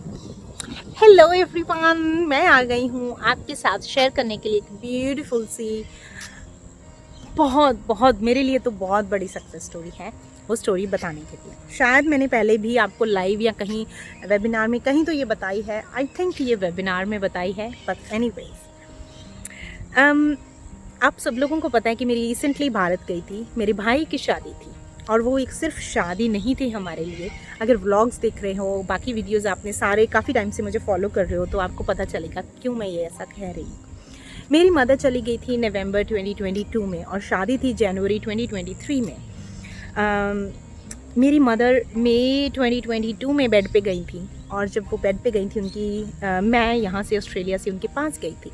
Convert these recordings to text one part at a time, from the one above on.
Hello everyone, मैं आ गई हूँ आपके साथ शेयर करने के लिए एक ब्यूटीफुल सी बहुत बहुत मेरे लिए तो बहुत बड़ी सक्सेस स्टोरी है। वो स्टोरी बताने के लिए शायद मैंने पहले भी आपको लाइव या कहीं वेबिनार में कहीं तो ये बताई है। आई थिंक ये वेबिनार में बताई है, बट एनीवेज आप सब लोगों को पता है कि मेरी रिसेंटली भारत गई थी, मेरे भाई की शादी थी। और वो एक सिर्फ शादी नहीं थी हमारे लिए। अगर व्लॉग्स देख रहे हो, बाकी वीडियोस आपने सारे काफ़ी टाइम से मुझे फॉलो कर रहे हो, तो आपको पता चलेगा क्यों मैं ये ऐसा कह रही हूँ। मेरी मदर चली गई थी नवंबर 2022 में और शादी थी जनवरी 2023 में। मेरी मदर मई 2022 में बेड पे गई थी, और जब वो बेड पे गई थी मैं यहाँ से ऑस्ट्रेलिया से उनके पास गई थी,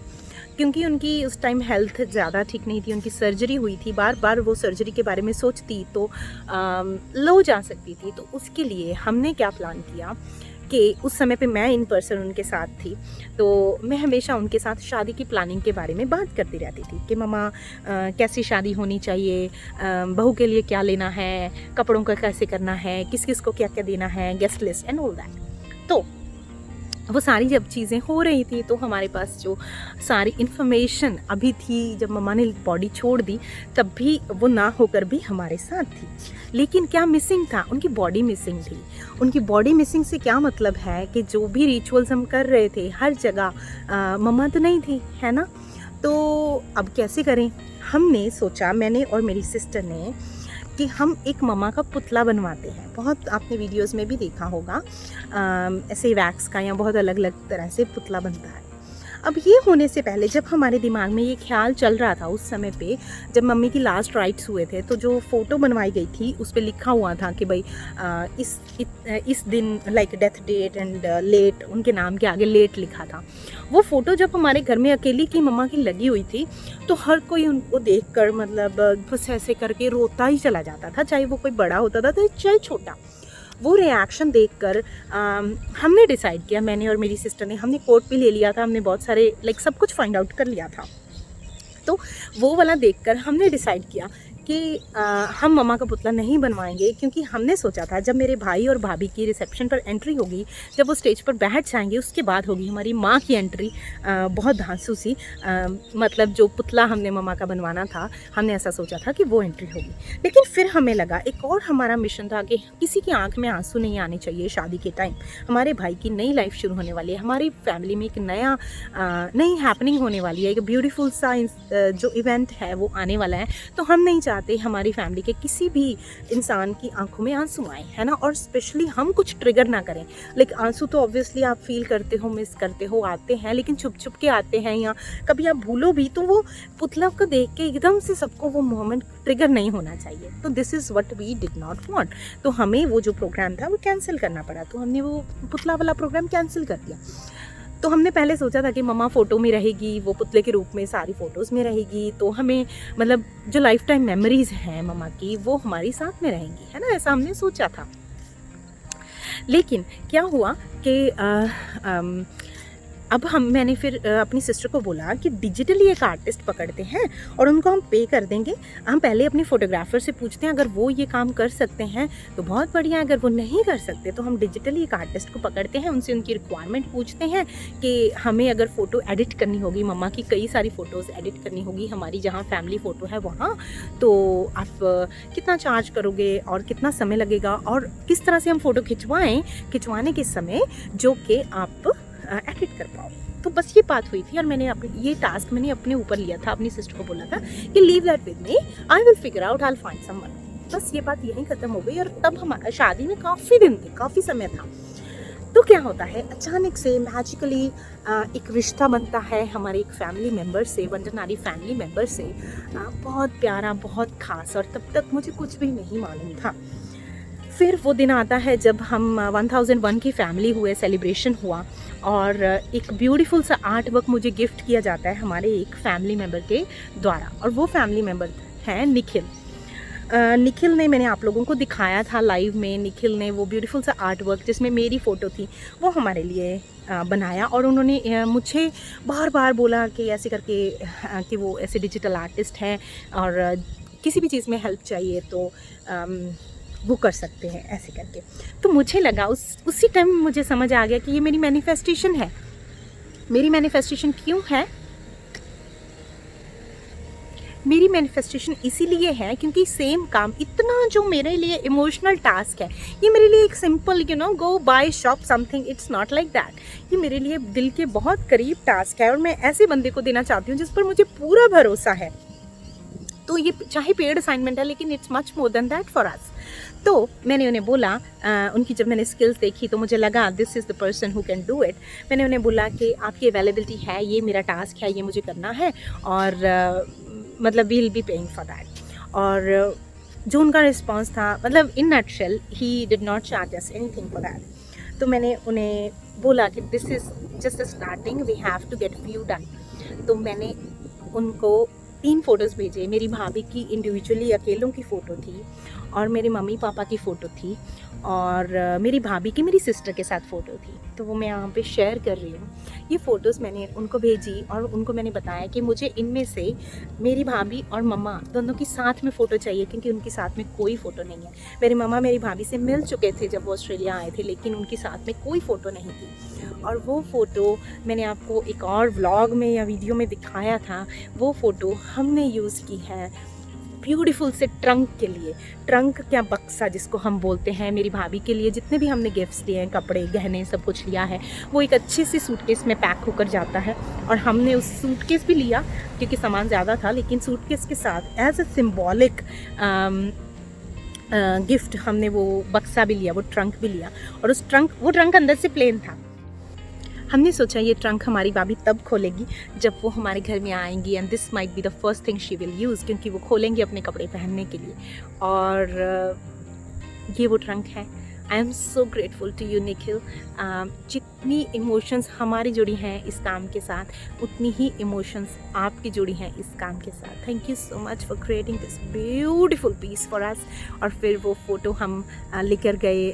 क्योंकि उनकी उस टाइम हेल्थ ज़्यादा ठीक नहीं थी। उनकी सर्जरी हुई थी, बार बार वो सर्जरी के बारे में सोचती तो लो जा सकती थी। तो उसके लिए हमने क्या प्लान किया कि उस समय पे मैं इन पर्सन उनके साथ थी, तो मैं हमेशा उनके साथ शादी की प्लानिंग के बारे में बात करती रहती थी कि मम्मा कैसी शादी होनी चाहिए, बहू के लिए क्या लेना है, कपड़ों का कैसे करना है, किस किस को क्या क्या देना है, guest list and all that. तो वो सारी जब चीज़ें हो रही थी तो हमारे पास जो सारी इन्फॉर्मेशन अभी थी, जब मम्मा ने बॉडी छोड़ दी तब भी वो ना होकर भी हमारे साथ थी। लेकिन क्या मिसिंग था? उनकी बॉडी मिसिंग थी। उनकी बॉडी मिसिंग से क्या मतलब है कि जो भी रिचुअल्स हम कर रहे थे हर जगह मम्मा तो नहीं थी, है ना। तो अब कैसे करें? हमने सोचा, मैंने और मेरी सिस्टर ने, कि हम एक मम्मा का पुतला बनवाते हैं। बहुत आपने वीडियोस में भी देखा होगा, ऐसे वैक्स का या बहुत अलग अलग तरह से पुतला बनता है। अब ये होने से पहले जब हमारे दिमाग में ये ख्याल चल रहा था, उस समय पे जब मम्मी की लास्ट राइट्स हुए थे, तो जो फ़ोटो बनवाई गई थी उस पर लिखा हुआ था कि भाई इस दिन like death date and late, उनके नाम के आगे लेट लिखा था। वो फ़ोटो जब हमारे घर में अकेली की मम्मा की लगी हुई थी तो हर कोई उनको देखकर मतलब बस ऐसे करके रोता ही चला जाता था, चाहे वो कोई बड़ा होता था चाहे छोटा। वो रिएक्शन देखकर हमने डिसाइड किया, मैंने और मेरी सिस्टर ने, हमने कोर्ट भी ले लिया था, हमने बहुत सारे लाइक सब कुछ फाइंड आउट कर लिया था। तो वो वाला देखकर हमने डिसाइड किया कि हम मम्मा का पुतला नहीं बनवाएंगे, क्योंकि हमने सोचा था जब मेरे भाई और भाभी की रिसेप्शन पर एंट्री होगी, जब वो स्टेज पर बैठ जाएंगे, उसके बाद होगी हमारी माँ की एंट्री। बहुत धांसू सी, मतलब जो पुतला हमने मम्मा का बनवाना था, हमने ऐसा सोचा था कि वो एंट्री होगी। लेकिन फिर हमें लगा एक और हमारा मिशन था कि किसी की आंख में आंसू नहीं आने चाहिए शादी के टाइम। हमारे भाई की नई लाइफ शुरू होने वाली है, हमारी फैमिली में एक नई हैपनिंग होने वाली है, एक ब्यूटीफुल सा जो इवेंट है वो आने वाला है। तो हम नहीं चाहते हमारी फैमिली के किसी भी इंसान की आंखों में आंसू आए, है ना। और स्पेशली हम कुछ ट्रिगर ना करें। लाइक आंसू तो ऑब्वियसली आप फील करते हो, मिस करते हो, आते हैं, लेकिन छुप छुप के आते हैं, या कभी आप भूलो भी तो वो पुतला को देख के एकदम से सबको वो मोमेंट ट्रिगर नहीं होना चाहिए। तो this is what we did not want. तो हमें वो जो प्रोग्राम था वो कैंसिल करना पड़ा, तो हमने वो पुतला वाला प्रोग्राम कैंसिल कर दिया। तो हमने पहले सोचा था कि मम्मा फ़ोटो में रहेगी, वो पुतले के रूप में सारी फ़ोटोज़ में रहेगी, तो हमें मतलब जो लाइफ टाइम मेमोरीज़ हैं मम्मा की वो हमारी साथ में रहेंगी, है ना, ऐसा हमने सोचा था। लेकिन क्या हुआ कि अब मैंने फिर अपनी सिस्टर को बोला कि डिजिटली एक आर्टिस्ट पकड़ते हैं और उनको हम पे कर देंगे। हम पहले अपने फ़ोटोग्राफ़र से पूछते हैं, अगर वो ये काम कर सकते हैं तो बहुत बढ़िया, अगर वो नहीं कर सकते तो हम डिजिटली एक आर्टिस्ट को पकड़ते हैं, उनसे उनकी रिक्वायरमेंट पूछते हैं कि हमें अगर फ़ोटो एडिट करनी होगी, मम्मा की कई सारी फ़ोटोज़ एडिट करनी होगी हमारी जहाँ फैमिली फ़ोटो है वहाँ, तो आप कितना चार्ज करोगे और कितना समय लगेगा, और किस तरह से हम फ़ोटो खिंचवाने के समय जो कि आप एडिट कर पाओ। तो बस ये बात हुई थी, और मैंने ये टास्क मैंने अपने ऊपर लिया था। अपनी सिस्टर को बोला था कि leave that with me, I will figure out, I will find someone. बस ये बात यहीं ख़त्म हो गई। और तब हमारा शादी में काफ़ी दिन थे, काफ़ी समय था। तो क्या होता है, अचानक से मैजिकली एक रिश्ता बनता है हमारे एक फैमिली मेम्बर से, वंदनारी फैमिली मेम्बर से, बहुत प्यारा, बहुत ख़ास। और तब तक मुझे कुछ भी नहीं मालूम था। फिर वो दिन आता है जब हम 1001 की फैमिली हुए, सेलिब्रेशन हुआ, और एक ब्यूटीफुल सा आर्ट वर्क मुझे गिफ्ट किया जाता है हमारे एक फैमिली मेम्बर के द्वारा। और वो फैमिली मेम्बर हैं निखिल। निखिल ने, मैंने आप लोगों को दिखाया था लाइव में, निखिल ने वो ब्यूटीफुल सा आर्ट वर्क जिसमें मेरी फ़ोटो थी वो हमारे लिए बनाया। और उन्होंने मुझे बार बार बोला कि ऐसे करके कि वो ऐसे डिजिटल आर्टिस्ट हैं, और किसी भी चीज़ में हेल्प चाहिए तो वो कर सकते हैं ऐसे करके। तो मुझे लगा उसी टाइम मुझे समझ आ गया कि ये मेरी मैनिफेस्टेशन है। मेरी मैनिफेस्टेशन क्यों है? मेरी मैनिफेस्टेशन इसीलिए है क्योंकि सेम काम, इतना जो मेरे लिए इमोशनल टास्क है, ये मेरे लिए एक simple go buy shop something, it's not like that. ये मेरे लिए दिल के बहुत करीब टास्क है और मैं ऐसे बंदे को देना चाहती हूँ जिस पर मुझे पूरा भरोसा है। तो ये चाहे पेड असाइनमेंट है लेकिन it's much more than that for us. तो मैंने उन्हें बोला, उनकी जब मैंने स्किल्स देखी तो मुझे लगा this is the person who can do it. मैंने उन्हें बोला कि आपकी अवेलेबिलिटी है, ये मेरा टास्क है, ये मुझे करना है और मतलब we will be paying for that. और जो उनका रिस्पॉन्स था, मतलब in nutshell he did not charge us anything for that. तो मैंने उन्हें बोला कि this is just a starting, we have to get view done. तो मैंने उनको 3 फ़ोटोज़ भेजे। मेरी भाभी की इंडिविजुअली अकेलों की फ़ोटो थी और मेरे मम्मी पापा की फ़ोटो थी और मेरी भाभी की मेरी सिस्टर के साथ फ़ोटो थी। तो वो मैं यहाँ पे शेयर कर रही हूँ। ये फ़ोटोज़ मैंने उनको भेजी और उनको मैंने बताया कि मुझे इनमें से मेरी भाभी और मम्मा दोनों की साथ में फ़ोटो चाहिए क्योंकि उनके साथ में कोई फ़ोटो नहीं है। मेरे मम्मा मेरी भाभी से मिल चुके थे जब वो ऑस्ट्रेलिया आए थे, लेकिन उनके साथ में कोई फ़ोटो नहीं थी। और वो फ़ोटो मैंने आपको एक और व्लॉग में या वीडियो में दिखाया था। वो फ़ोटो हमने यूज़ की है ब्यूटीफुल से ट्रंक के लिए। ट्रंक क्या, बक्सा जिसको हम बोलते हैं। मेरी भाभी के लिए जितने भी हमने गिफ्ट्स दिए हैं, कपड़े गहने सब कुछ लिया है, वो एक अच्छी सी सूटकेस में पैक होकर जाता है। और हमने उस सूटकेस भी लिया क्योंकि सामान ज़्यादा था, लेकिन सूटकेस के साथ एज अ सिम्बॉलिक गिफ्ट हमने वो बक्सा भी लिया, वो ट्रंक भी लिया। और वो ट्रंक अंदर से प्लेन था। हमने सोचा ये ट्रंक हमारी भाभी तब खोलेगी जब वो हमारे घर में आएंगी and this might be the first thing she will use, क्योंकि वो खोलेंगे अपने कपड़े पहनने के लिए। और ये वो ट्रंक है। I am so grateful to you Nikhil. जितनी इमोशंस हमारी जुड़ी हैं इस काम के साथ, उतनी ही इमोशंस आपकी जुड़ी हैं इस काम के साथ। Thank you so much for creating this beautiful piece for us. और फिर वो फ़ोटो हम लेकर गए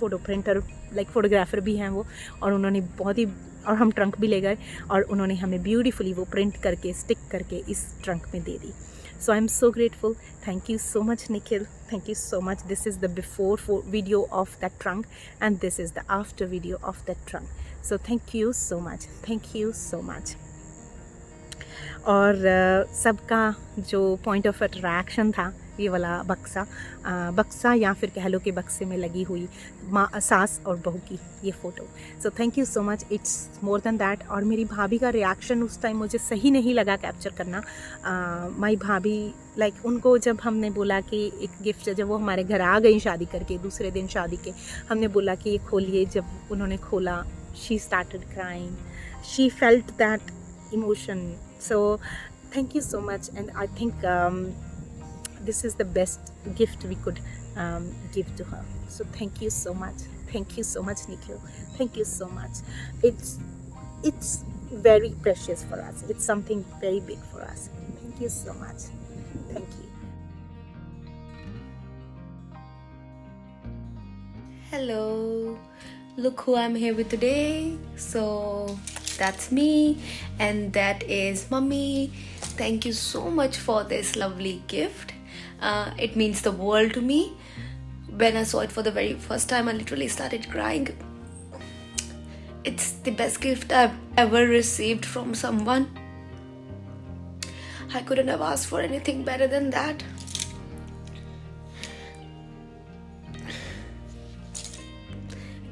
फ़ोटो प्रिंटर, लाइक फ़ोटोग्राफ़र भी हैं वो, और उन्होंने बहुत ही, और हम ट्रंक भी ले गए और उन्होंने हमें ब्यूटीफुली वो प्रिंट करके स्टिक करके इस ट्रंक में दे दी। So I am so grateful. Thank you so much Nikhil, thank you so much. This is the before video of that trunk and this is the after video of that trunk. So thank you so much, thank you so much. और सबका जो point of attraction था ये वाला बक्सा या फिर कह लो कि बक्से में लगी हुई सास और बहू की ये photo. So thank you so much, it's more than that. और मेरी भाभी का रिएक्शन उस टाइम मुझे सही नहीं लगा कैप्चर करना। माई भाभी, लाइक उनको जब हमने बोला कि एक गिफ्ट, जब वो हमारे घर आ गई शादी करके, दूसरे दिन शादी के, हमने बोला कि ये खोलिए, जब उन्होंने खोला she started crying, she felt that emotion. So thank you so much, and I think this is the best gift we could give to her. So thank you so much, thank you so much Nikhil, thank you so much. It's very precious for us, it's something very big for us. Thank you so much, thank you. Hello, look who I'm here with today. So that's me and that is Mummy. Thank you so much for this lovely gift. It means the world to me. When I saw it for the very first time, I literally started crying. It's the best gift I've ever received from someone. I couldn't have asked for anything better than that.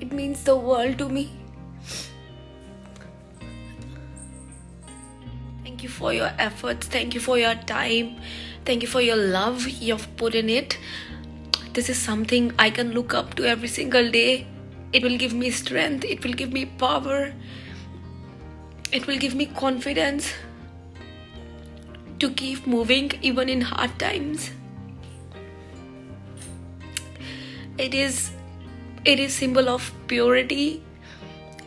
It means the world to me. Thank you for your efforts, thank you for your time, thank you for your love you've put in it. This is something I can look up to every single day. It will give me strength, it will give me power, it will give me confidence to keep moving even in hard times. It is symbol of purity,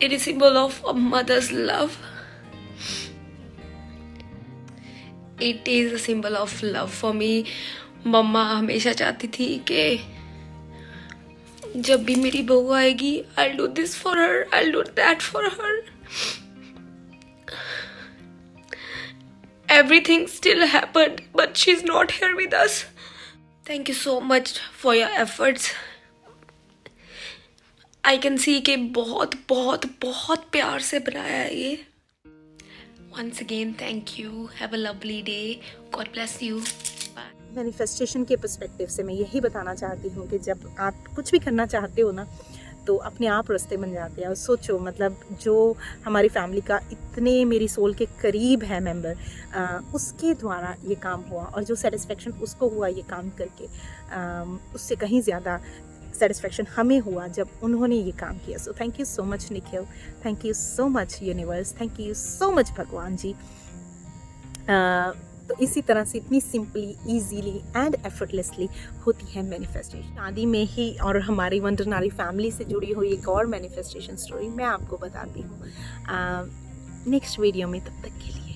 it is symbol of a mother's love. It is a symbol of love for me. मम्मा हमेशा चाहती थी कि जब भी मेरी बहू आएगी, I'll do this for her, I'll do that for her. Everything still happened, but she's not here with us. Thank you so much for your efforts. I can see कि बहुत बहुत बहुत प्यार से बनाया है ये. Once again thank you. Have a lovely day. God bless you. Bye. Manifestation के पर्सपेक्टिव से मैं यही बताना चाहती हूँ कि जब आप कुछ भी करना चाहते हो ना, तो अपने आप रास्ते बन जाते हैं. और सोचो, मतलब जो हमारी फैमिली का इतने मेरी सोल के करीब है मेंबर, उसके द्वारा ये काम हुआ, और जो सेटिस्फेक्शन उसको हुआ ये काम करके, उससे कहीं ज़्यादा सेटिस्फेक्शन हमें हुआ जब उन्होंने ये काम किया. सो thank you so much Nikhil, thank you so much universe, thank you so much भगवान जी. तो इसी तरह से इतनी सिंपली, इजीली एंड एफर्टलेसली होती है मैनिफेस्टेशन. शादी में ही और हमारी वंडरनारी फैमिली से जुड़ी हुई एक और मैनिफेस्टेशन स्टोरी मैं आपको बताती हूँ नेक्स्ट वीडियो में. तब तक के लिए